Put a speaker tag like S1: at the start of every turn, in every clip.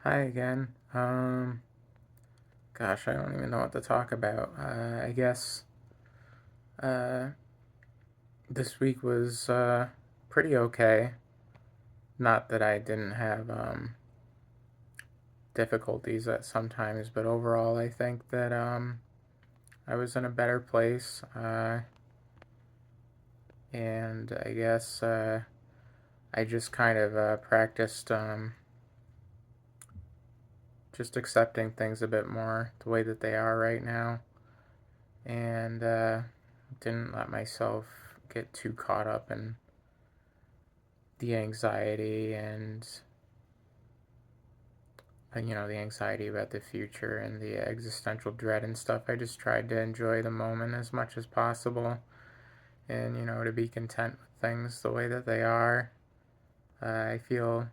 S1: Hi again. Gosh, I don't even know what to talk about. I guess uh, this week was pretty okay. Not that I didn't have difficulties at sometimes, but overall, I think that I was in a better place. And I guess I just kind of practiced just accepting things a bit more the way that they are right now, and didn't let myself get too caught up in the anxiety and the anxiety about the future and the existential dread and stuff. I just tried to enjoy the moment as much as possible, and to be content with things the way that they are. I feel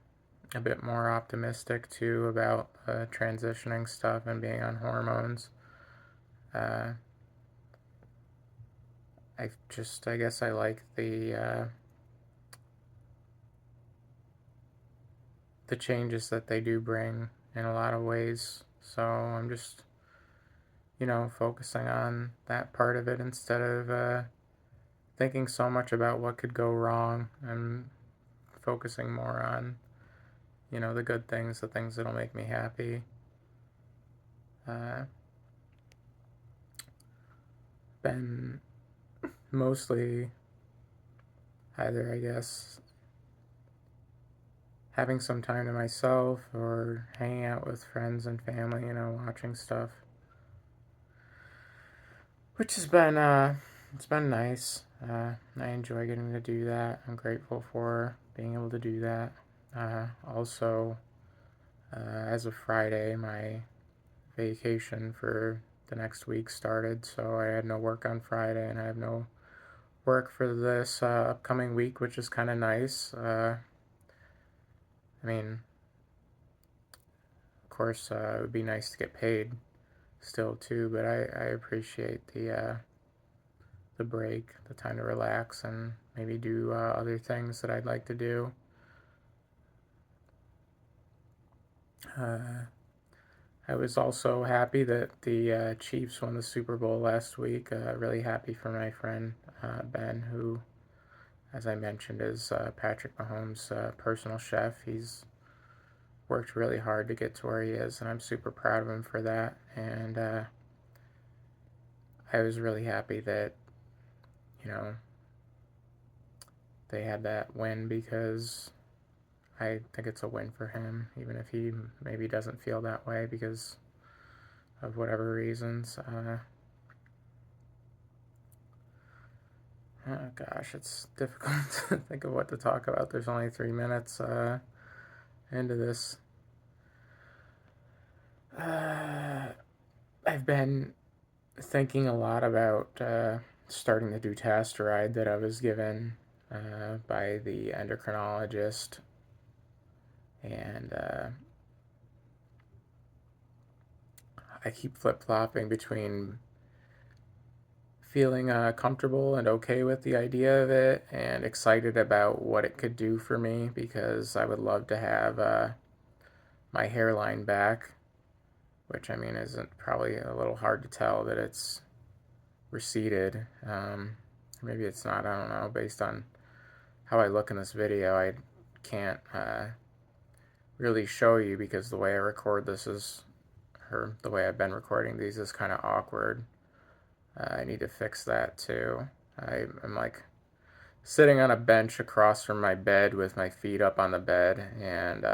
S1: a bit more optimistic too about transitioning stuff and being on hormones. uh, I guess I like the changes that they do bring in a lot of ways. So I'm just, focusing on that part of it instead of thinking so much about what could go wrong, and focusing more on, the good things, the things that'll make me happy. Uh, been mostly either, I guess, having some time to myself or hanging out with friends and family, watching stuff, which has been it's been nice. I enjoy getting to do that. I'm grateful for being able to do that. Also, as of Friday, my vacation for the next week started, so I had no work on Friday, and I have no work for this upcoming week, which is kind of nice. I mean, of course, it would be nice to get paid still too, but I appreciate the break, the time to relax, and maybe do other things that I'd like to do. Uh, I was also happy that the Chiefs won the Super Bowl last week. Really happy for my friend Ben, who, as I mentioned, is Patrick Mahomes' personal chef. He's worked really hard to get to where he is, and I'm super proud of him for that. And I was really happy that, you know, they had that win, because I think it's a win for him, even if he maybe doesn't feel that way because of whatever reasons. Oh gosh, it's difficult to think of what to talk about. There's only 3 minutes into this. Uh, I've been thinking a lot about starting the dutasteride that I was given by the endocrinologist, and I keep flip flopping between feeling comfortable and okay with the idea of it and excited about what it could do for me, because I would love to have my hairline back, which I mean isn't probably a little hard to tell that it's receded. Maybe it's not, I don't know. Based on how I look in this video, I can't really show you, because the way I record this is, or the way I've been recording these is kind of awkward. I need to fix that too. I'm like sitting on a bench across from my bed with my feet up on the bed, and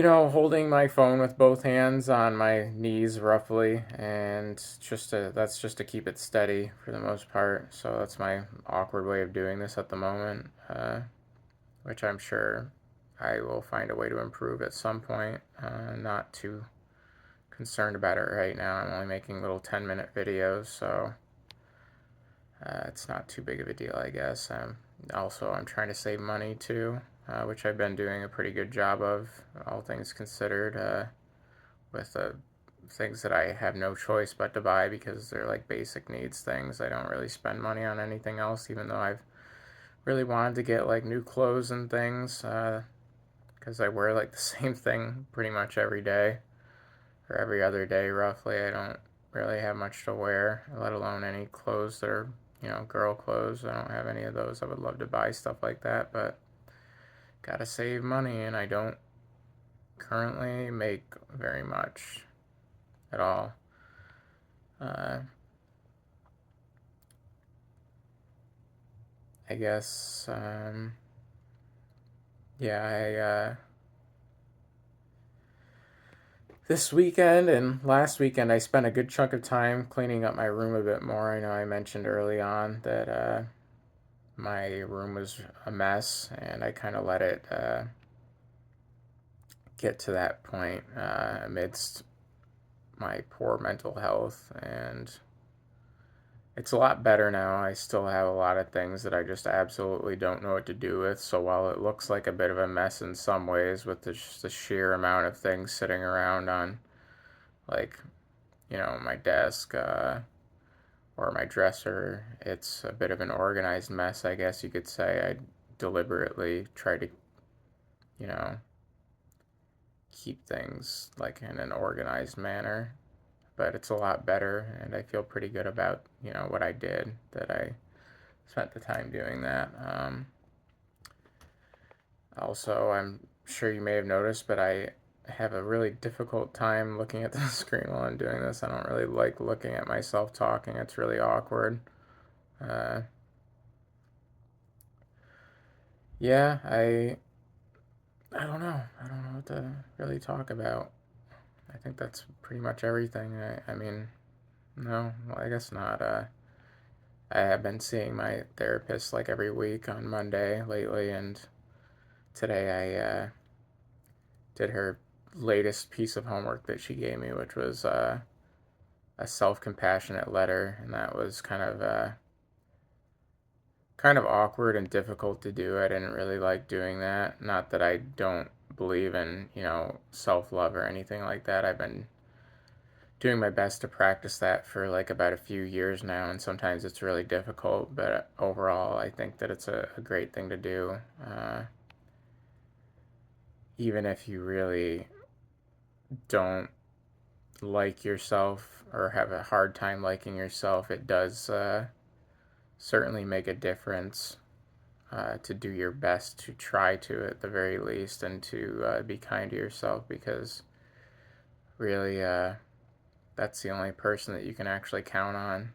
S1: holding my phone with both hands on my knees roughly, and that's just to keep it steady for the most part. So that's my awkward way of doing this at the moment, which I'm sure I will find a way to improve at some point. Not too concerned about it right now. I'm only making little 10-minute videos, so it's not too big of a deal, I guess. I'm trying to save money too, which I've been doing a pretty good job of, all things considered, with things that I have no choice but to buy because they're like basic needs things. I don't really spend money on anything else, even though I've really wanted to get like new clothes and things. because I wear like the same thing pretty much every day or every other day roughly. I don't really have much to wear, let alone any clothes that are, girl clothes. I don't have any of those. I would love to buy stuff like that, but gotta save money, and I don't currently make very much at all. Uh, I guess, yeah, this weekend and last weekend, I spent a good chunk of time cleaning up my room a bit more. I know I mentioned early on that my room was a mess, and I kind of let it get to that point amidst my poor mental health, and it's a lot better now. I still have a lot of things that I just absolutely don't know what to do with. So while it looks like a bit of a mess in some ways with just the sheer amount of things sitting around on, like, my desk or my dresser, it's a bit of an organized mess, I guess you could say. I deliberately try to, you know, keep things like in an organized manner, but it's a lot better, and I feel pretty good about, what I did, that I spent the time doing that. Also, I'm sure you may have noticed, but I have a really difficult time looking at the screen while I'm doing this. I don't really like looking at myself talking. It's really awkward. Uh, yeah, I don't know. I don't know what to really talk about. I think that's pretty much everything. I mean, no, well, I guess not. I have been seeing my therapist like every week on Monday lately, and today I did her latest piece of homework that she gave me, which was a self-compassionate letter, and that was kind of awkward and difficult to do. I didn't really like doing that. Not that I don't believe in, self-love or anything like that. I've been doing my best to practice that for like about a few years now, and sometimes it's really difficult, but overall, I think that it's a great thing to do. Even if you really don't like yourself or have a hard time liking yourself, it does certainly make a difference to do your best to try to, at the very least, and to be kind to yourself, because really that's the only person that you can actually count on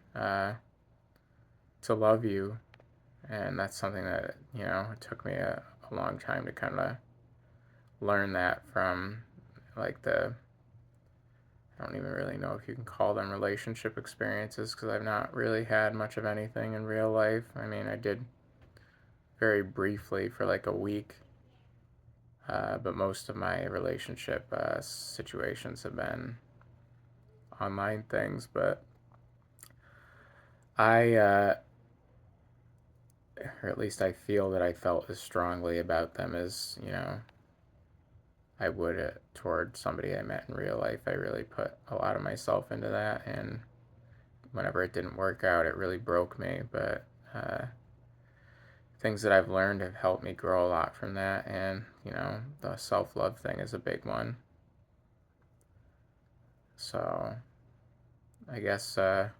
S1: to love you. And that's something that, it took me a long time to kind of learn that from, like, I don't even really know if you can call them relationship experiences, because I've not really had much of anything in real life. I mean, I did very briefly for like a week, but most of my relationship situations have been online things. But or at least I feel that I felt as strongly about them as, I would toward somebody I met in real life. I really put a lot of myself into that, and whenever it didn't work out, it really broke me. But things that I've learned have helped me grow a lot from that, and, the self-love thing is a big one. So I guess I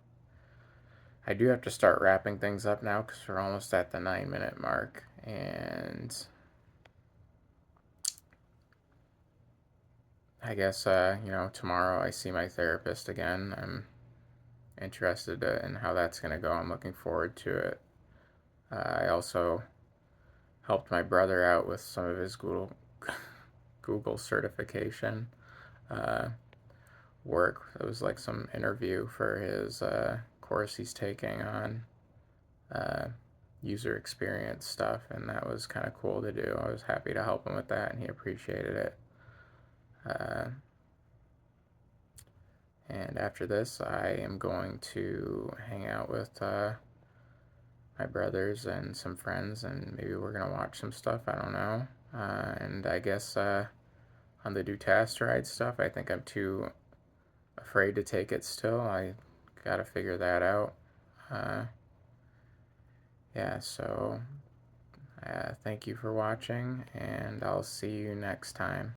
S1: do have to start wrapping things up now, because we're almost at the 9-minute mark. And I guess, tomorrow I see my therapist again. I'm interested in how that's going to go. I'm looking forward to it. I also helped my brother out with some of his Google certification uh, work. It was like some interview for his course he's taking on uh, user experience stuff, and that was kind of cool to do. I was happy to help him with that, and he appreciated it. Uh, and after this, I am going to hang out with my brothers and some friends, and maybe we're gonna watch some stuff. I don't know. And I guess on the dutasteride stuff, I think I'm too afraid to take it still. I gotta figure that out. Uh, yeah, so Thank you for watching, and I'll see you next time.